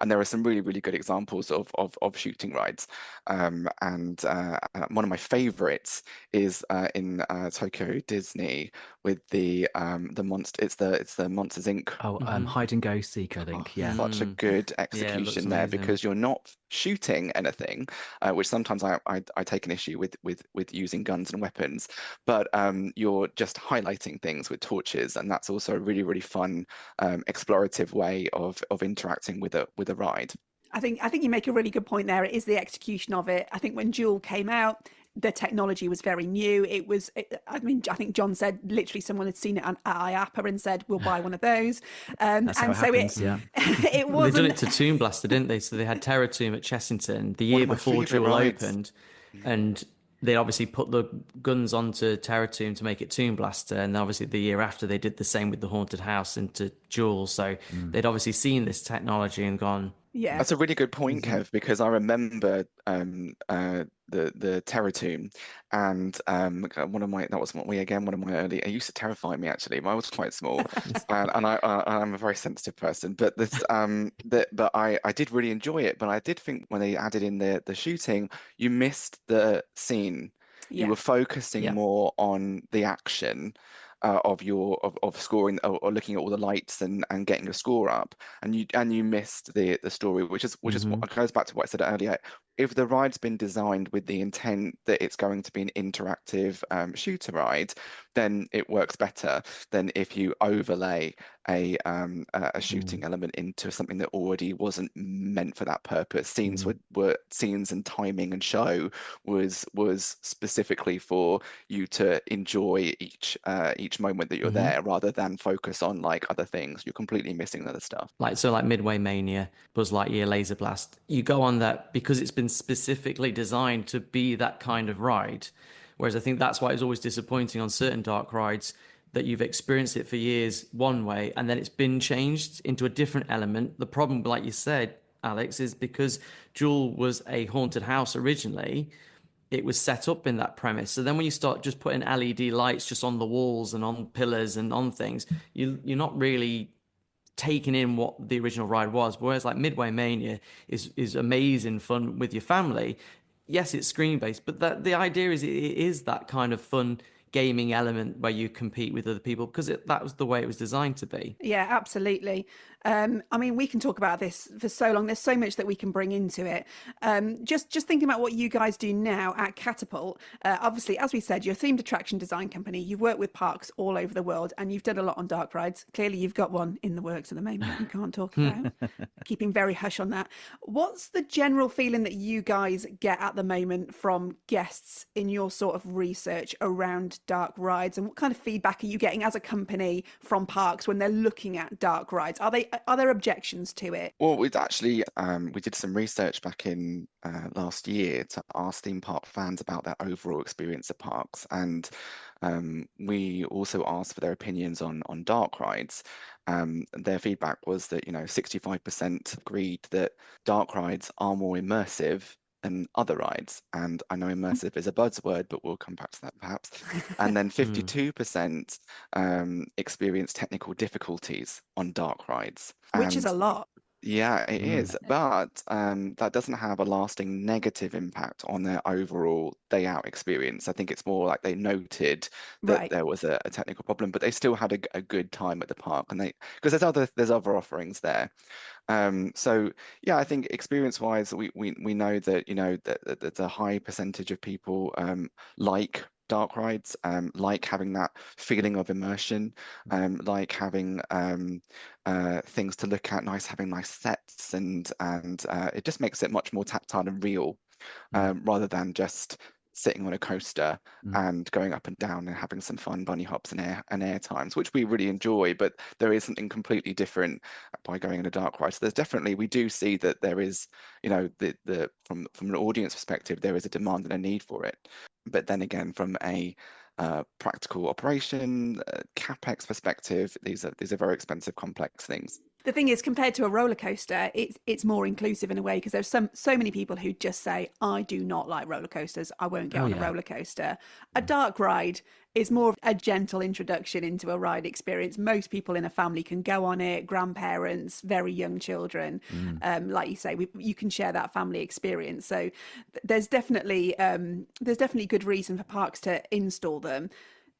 And there are some really, really good examples of shooting rides. And one of my favorites is in Tokyo Disney with the monster. It's the Monsters Inc. Oh, hide and go seek, I think. Yeah. Such a good Yeah, it looks execution there, amazing. because you're not shooting anything, which sometimes I take an issue with using guns and weapons, but you're just highlighting things with torches, and that's also a really, really fun explorative way of interacting with a ride. I think you make a really good point there. It is the execution of it. I think when Jewel came out, the technology was very new. I think John said literally someone had seen it at IAPA and said, "We'll buy one of those." That's how it happens, yeah. It They wasn't. done it to Toon Blaster, didn't they? So they had Terror Tomb at Chessington the One year of my before favourite Jewel rides. opened, and they obviously put the guns onto Terror Tomb to make it Toon Blaster, and obviously the year after they did the same with the Haunted House into Jewel. So they'd obviously seen this technology and gone, Yeah. That's a really good point, Kev, because I remember the Terror Tomb, and one of my early. It used to terrify me actually. I was quite small, and I'm a very sensitive person. But but I did really enjoy it. But I did think when they added in the shooting, you missed the scene. You were focusing more on the action. Of scoring, or looking at all the lights and getting a score up, and you missed the story, which is what goes back to what I said earlier. If the ride's been designed with the intent that it's going to be an interactive shooter ride, then it works better than if you overlay a shooting element into something that already wasn't meant for that purpose. Scenes were scenes, and timing and show was specifically for you to enjoy each moment that you're there, rather than focus on like other things. You're completely missing other stuff. like Midway Mania, Buzz Lightyear, Laser Blast. You go on that because it's been specifically designed to be that kind of ride. Whereas I think that's why it's always disappointing on certain dark rides, that you've experienced it for years one way and then it's been changed into a different element. The problem, like you said, Alex, is because Jewel was a haunted house originally, it was set up in that premise. So then when you start just putting LED lights just on the walls and on pillars and on things, you're not really taking in what the original ride was. Whereas like Midway Mania is amazing fun with your family. Yes, it's screen based, but the idea is it is that kind of fun gaming element where you compete with other people, because that was the way it was designed to be. Yeah, absolutely. I mean, we can talk about this for so long. There's so much that we can bring into it. Just thinking about what you guys do now at Katapult. Obviously, as we said, you're a themed attraction design company. You've worked with parks all over the world, and you've done a lot on dark rides. Clearly, you've got one in the works at the moment you can't talk about. Keeping very hush on that. What's the general feeling that you guys get at the moment from guests in your sort of research around dark rides, and what kind of feedback are you getting as a company from parks when they're looking at dark rides? Are there objections to it? Well, we'd actually we did some research back in last year to ask theme park fans about their overall experience at parks, and we also asked for their opinions on dark rides. Their feedback was that 65% agreed that dark rides are more immersive than other rides, and I know immersive is a buzzword, but we'll come back to that perhaps. And then 52% experience technical difficulties on dark rides, Which is a lot. Yeah, it is, but that doesn't have a lasting negative impact on their overall day out experience. I think it's more like they noted that there was a technical problem, but they still had a good time at the park, and because there's other offerings there. So yeah, I think experience-wise, we know that that there's a high percentage of people like dark rides, like having that feeling of immersion, like having things to look at, having nice sets, and it just makes it much more tactile and real, rather than just sitting on a coaster and going up and down and having some fun bunny hops and air times, which we really enjoy. But there is something completely different by going in a dark ride. So we do see that there is, from an audience perspective, there is a demand and a need for it. But then again, from a practical operation, capex perspective, these are very expensive, complex things. The thing is, compared to a roller coaster, it's more inclusive in a way, because there's so many people who just say, I do not like roller coasters, I won't get on a roller coaster. A dark ride is more of a gentle introduction into a ride experience. Most people in a family can go on it, grandparents, very young children. Like you say, you can share that family experience. So there's definitely good reason for parks to install them.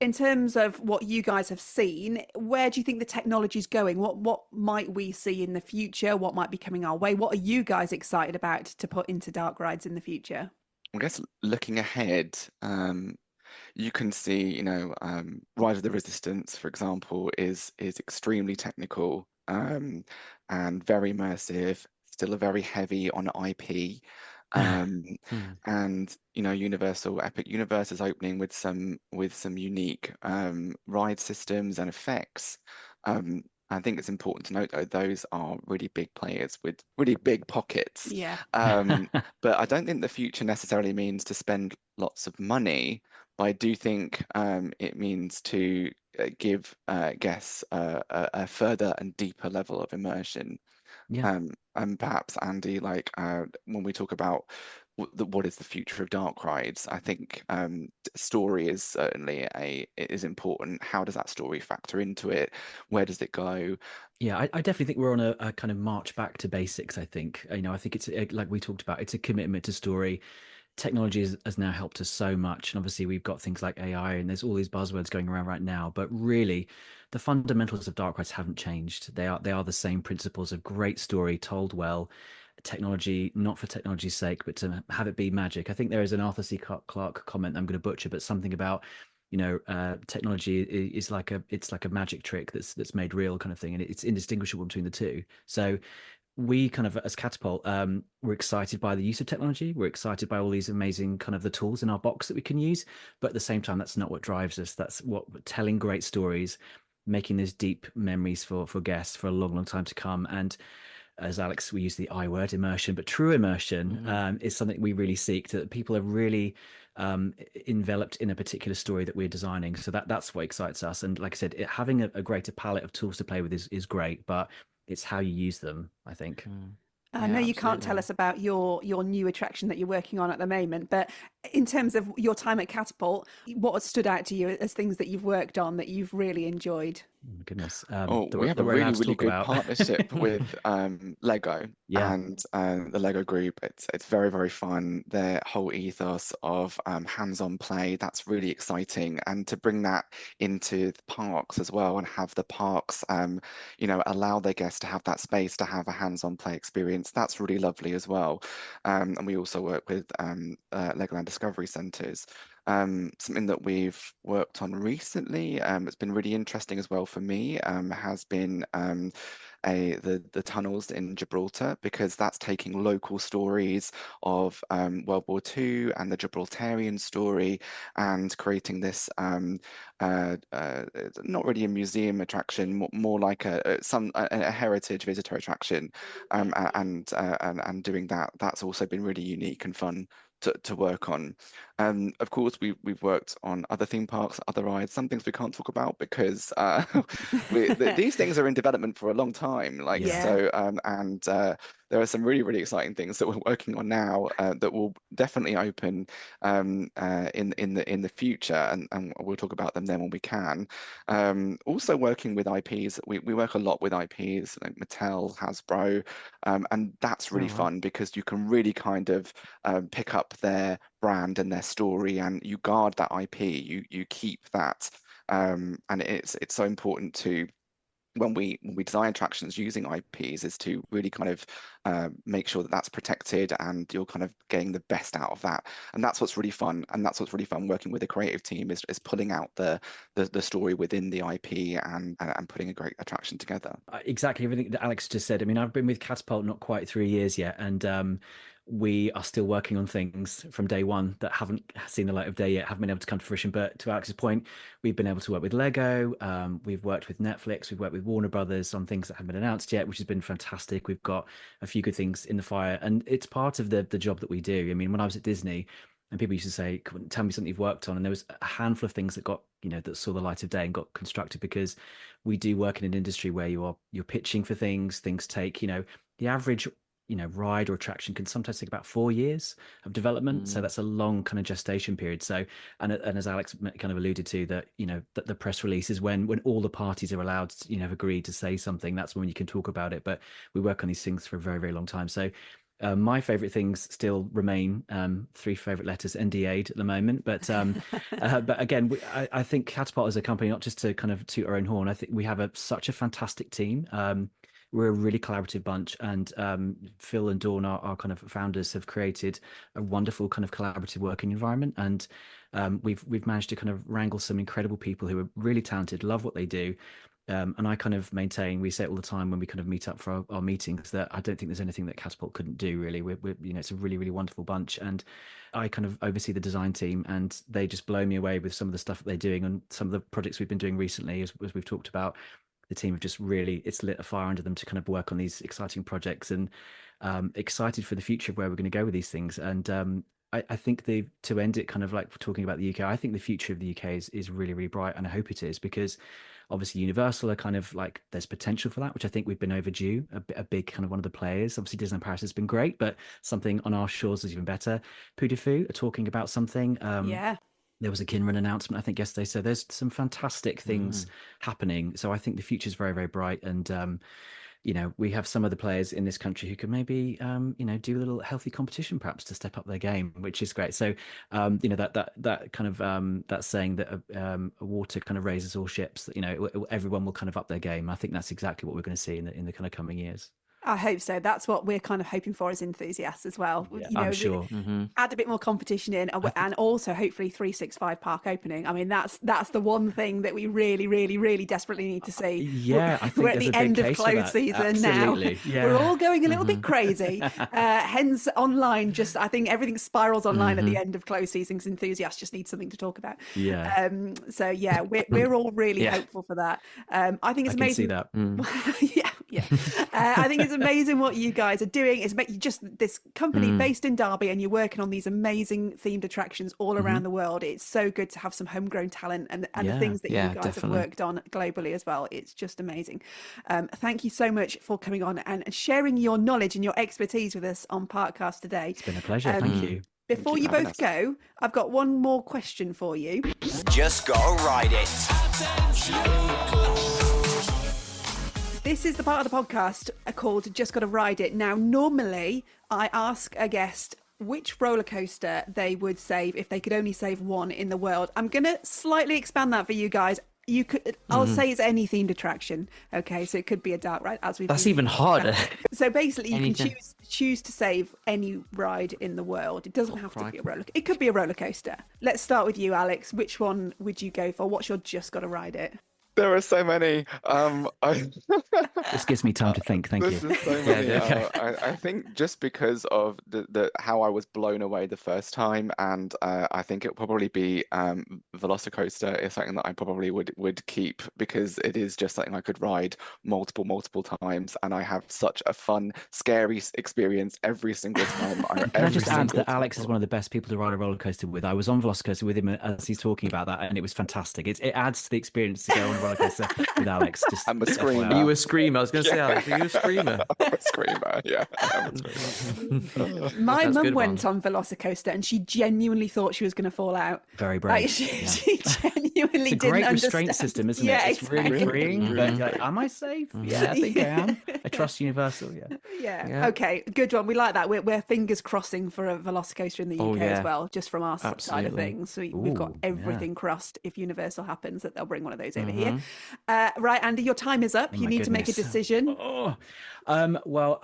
In terms of what you guys have seen, where do you think the technology is going? What might we see in the future? What might be coming our way? What are you guys excited about to put into dark rides in the future? I guess looking ahead, you can see, Rise of the Resistance, for example, is extremely technical, and very immersive, still a very heavy on IP. And Universal Epic Universe is opening with some unique ride systems and effects. I think it's important to note, though, those are really big players with really big pockets. Yeah. But I don't think the future necessarily means to spend lots of money. But I do think it means to give guests a further and deeper level of immersion. And perhaps, Andy, like when we talk about what is the future of dark rides, I think story is certainly is important. How does that story factor into it? Where does it go? Yeah, I definitely think we're on a kind of march back to basics. I think, I think it's like we talked about, it's a commitment to story. Technology has now helped us so much, and obviously we've got things like AI, and there's all these buzzwords going around right now. But really, the fundamentals of dark rides haven't changed. They are the same principles of great story told well, technology not for technology's sake, but to have it be magic. I think there is an Arthur C. Clarke comment I'm going to butcher, but something about technology is like a magic trick that's made real, kind of thing, and it's indistinguishable between the two. So we kind of, as Katapult, we're excited by the use of technology. We're excited by all these amazing kind of the tools in our box that we can use. But at the same time, that's not what drives us. That's what telling great stories, making those deep memories for guests for a long, long time to come. And as Alex, we use the I word, immersion, but true immersion is something we really seek, that people are really enveloped in a particular story that we're designing. So that's what excites us. And like I said, having a greater palette of tools to play with is great, but it's how you use them, I think. I know you can't tell us about your new attraction that you're working on at the moment, but in terms of your time at Katapult, what has stood out to you as things that you've worked on that you've really enjoyed? Oh my goodness. We have a really good partnership with Lego and the Lego group. It's very, very fun. Their whole ethos of hands-on play, that's really exciting. And to bring that into the parks as well, and have the parks allow their guests to have that space to have a hands-on play experience, that's really lovely as well. And we also work with Legoland Discovery Centres. Something that we've worked on recently, it's been really interesting as well for me, has been the tunnels in Gibraltar, because that's taking local stories of World War II and the Gibraltarian story, and creating this not really a museum attraction, more like a heritage visitor attraction, and doing that. That's also been really unique and fun to work on. Of course, we've worked on other theme parks, other rides, some things we can't talk about because these things are in development for a long time. There are some really, really exciting things that we're working on now that will definitely open in the future, and we'll talk about them then when we can. Also working with IPs, we work a lot with IPs like Mattel, Hasbro, and that's really fun because you can really kind of pick up their brand and their story, and you guard that IP, you keep that, and it's so important to, when we design attractions using IPs, is to really kind of make sure that that's protected and you're kind of getting the best out of that. And that's what's really fun. And that's what's really fun working with the creative team, is pulling out the story within the IP and putting a great attraction together. Exactly everything that Alex just said. I mean, I've been with Katapult not quite 3 years yet, and we are still working on things from day one that haven't seen the light of day yet, haven't been able to come to fruition. But to Alex's point, we've been able to work with Lego, we've worked with Netflix, we've worked with Warner Brothers on things that haven't been announced yet, which has been fantastic. We've got a few good things in the fire, and it's part of the job that we do. I mean, when I was at Disney, And people used to say, "Come on, tell me something you've worked on." And there was a handful of things that got, that saw the light of day and got constructed, because we do work in an industry where you're pitching for things. Things take, the average, ride or attraction can sometimes take about 4 years of development. So that's a long kind of gestation period. So, and as Alex kind of alluded to, that, that the press release is when all the parties are allowed, have agreed to say something. That's when you can talk about it. But we work on these things for a very, very long time. So my favorite things still remain 3 favorite letters, NDA'd at the moment. But but again, I think Katapult as a company, not just to kind of toot our own horn, I think we have such a fantastic team. We're a really collaborative bunch, and Phil and Dawn, our kind of founders, have created a wonderful kind of collaborative working environment. And we've managed to kind of wrangle some incredible people who are really talented, love what they do. And I kind of maintain, we say it all the time when we kind of meet up for our meetings, that I don't think there's anything that Katapult couldn't do, really. We're it's a really, really wonderful bunch. And I kind of oversee the design team, and they just blow me away with some of the stuff that they're doing, and some of the projects we've been doing recently, as we've talked about. The team have just really, it's lit a fire under them to kind of work on these exciting projects, and excited for the future of where we're going to go with these things. And I think to end it kind of like talking about the UK, I think the future of the UK is really, really bright, and I hope it is, because obviously Universal are kind of like, there's potential for that, which I think we've been overdue, a big kind of one of the players. Obviously Disneyland Paris has been great, but something on our shores is even better. Pudifu are talking about something. There was a Kinran announcement, I think, yesterday. So there's some fantastic things happening. So I think the future is very, very bright. And, we have some of the players in this country who can maybe, do a little healthy competition, perhaps, to step up their game, which is great. So, that kind of, that saying that water kind of raises all ships, everyone will kind of up their game. I think that's exactly what we're going to see in the kind of coming years. I hope so. That's what we're kind of hoping for as enthusiasts as well. Yeah, I'm sure. Add a bit more competition in, and also hopefully 365 park opening. I mean, that's the one thing that we really, really, really desperately need to see. Yeah, I think we're at the end of closed season now. Yeah. We're all going a little bit crazy. Hence, online, I think everything spirals online at the end of closed season, because enthusiasts just need something to talk about. Yeah. So yeah, we're all really hopeful for that. I think it's amazing. I can see that. Yeah. I think it's amazing what you guys are doing. It's just this company based in Derby, and you're working on these amazing themed attractions all around the world. It's so good to have some homegrown talent, and the things that you guys have worked on globally as well. It's just amazing. Thank you so much for coming on and sharing your knowledge and your expertise with us on Parkcast today. It's been a pleasure. Thank you. Before you both go, I've got one more question for you. Just gotta ride it. This is the part of the podcast called Just Gotta Ride It. Now, normally I ask a guest which roller coaster they would save if they could only save one in the world. I'm going to slightly expand that for you guys. I'll say it's any themed attraction. Okay, so it could be a dark ride, as we've. That's even harder. So basically, you can choose to save any ride in the world. It doesn't have to be a roller. It could be a roller coaster. Let's start with you, Alex. Which one would you go for? What's your Just Gotta Ride It? There are so many. This gives me time to think. Thank you. This is so many. I think just because of the how I was blown away the first time, and I think it'll probably be Velocicoaster is something that I probably would keep, because it is just something I could ride multiple times, and I have such a fun, scary experience every single time. Can I just add that Alex is one of the best people to ride a roller coaster with? I was on Velocicoaster with him as he's talking about that, and it was fantastic. It adds to the experience to go on a roller coaster with Alex. I'm a screamer. Are you a screamer? I was going to say, Alex, are you a screamer? I'm a screamer, yeah. My mum went on Velocicoaster, and she genuinely thought she was going to fall out. Very brave. She genuinely it's a great didn't restraint system, isn't it? It's really freeing. But like, am I safe? Yeah, I think I am. I trust Universal. Yeah. Okay, good one. We like that. We're fingers crossing for a Velocicoaster in the UK as well, just from our side of things. So we've got everything crossed. If Universal happens, that they'll bring one of those over here. Right, Andy, your time is up. You need to make a decision. Well,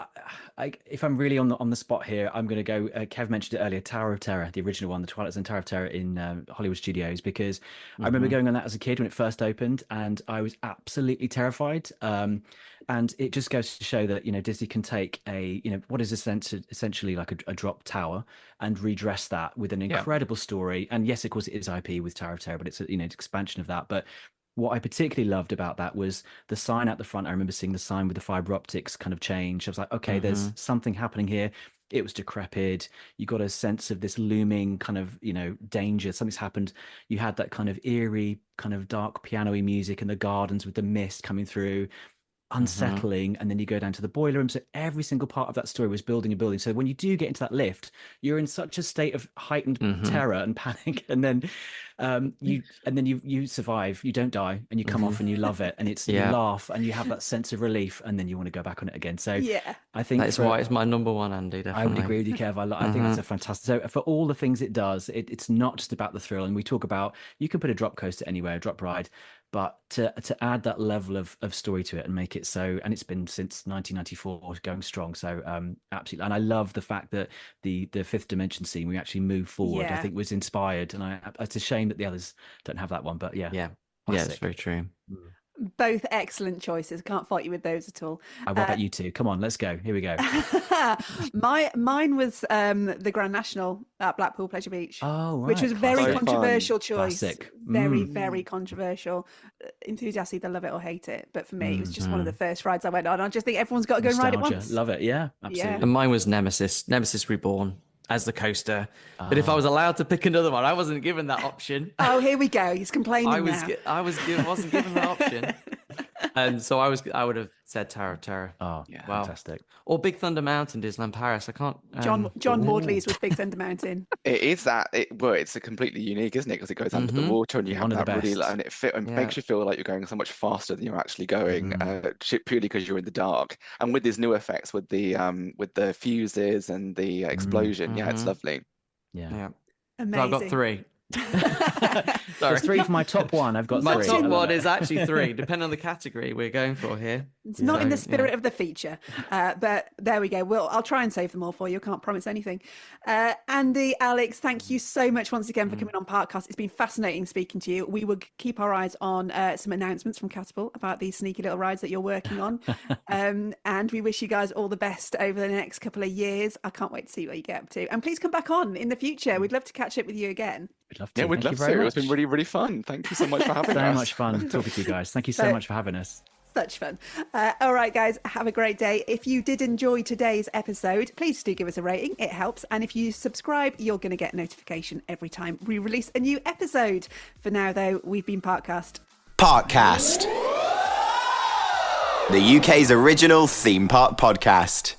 if I'm really on the spot here, I'm going to go. Kev mentioned it earlier, Tower of Terror, the original one, the Twilight Zone Tower of Terror in Hollywood Studios, because I remember going on that as a kid when it first opened, and I was absolutely terrified. And it just goes to show that Disney can take what is essentially like a drop tower and redress that with an incredible story. And yes, of course, it is IP with Tower of Terror, but it's an expansion of that. But what I particularly loved about that was the sign out the front. I remember seeing the sign with the fiber optics kind of change. I was like, okay, there's something happening here. It was decrepit. You got a sense of this looming kind of, danger. Something's happened. You had that kind of eerie, kind of dark piano-y music in the gardens with the mist coming through, unsettling. And then you go down to the boiler room. So every single part of that story was building a building. So when you do get into that lift, you're in such a state of heightened terror and panic. And then you survive. You don't die, and you come off, and you love it, and you laugh, and you have that sense of relief, and then you want to go back on it again. So I think that's why it's my number one, Andy. Definitely. I would agree with you, Kev. I think that's a fantastic. So for all the things it does, it's not just about the thrill. And we talk about, you can put a drop coaster anywhere, a drop ride, but to add that level of story to it and make it so, and it's been since 1994 going strong. So absolutely. And I love the fact that the fifth dimension scene, we actually move forward, I think was inspired. And it's a shame that the others don't have that one, but yeah, it's very true. Both excellent choices. Can't fault you with those at all. What about you two? Come on, let's go. Here we go. Mine was the Grand National at Blackpool Pleasure Beach. Oh, right. Which was a very Classic. controversial choice. Classic. Very, very controversial. Enthusiasts either love it or hate it. But for me, it was just one of the first rides I went on. I just think everyone's got to go and ride it once. Love it. Yeah, absolutely. And mine was Nemesis Reborn as the coaster. But if I was allowed to pick another one, I wasn't given that option. Oh, here we go. He's complaining I wasn't given that option. And so I would have said Tower of Terror. Oh, yeah, fantastic. Or Big Thunder Mountain, Disneyland Paris. I can't. John Maudley's with Big Thunder Mountain. It is that. It's a completely unique, isn't it? Because it goes under the water, and you have that really, and it makes you feel like you're going so much faster than you're actually going, purely because you're in the dark. And with these new effects, with the fuses and the explosion, it's lovely. Yeah. Amazing. So I've got three. There's three for my top one. I've got my three. top one is actually three, depending on the category we're going for here. It's not in the spirit of the feature, but there we go. I'll try and save them all for you. Can't promise anything. Andy, Alex, thank you so much once again for coming on Parkcast. It's been fascinating speaking to you. We will keep our eyes on some announcements from Katapult about these sneaky little rides that you're working on, and we wish you guys all the best over the next couple of years. I can't wait to see what you get up to, and please come back on in the future. We'd love to catch up with you again. We'd love to. Yeah, we'd love to. It's been really, really fun. Thank you so much for having us. So much fun talking to you guys. Thank you so much for having us. Such fun. All right, guys, have a great day. If you did enjoy today's episode, please do give us a rating. It helps. And if you subscribe, you're going to get notification every time we release a new episode. For now, though, we've been Parkcast. Parkcast. The UK's original theme park podcast.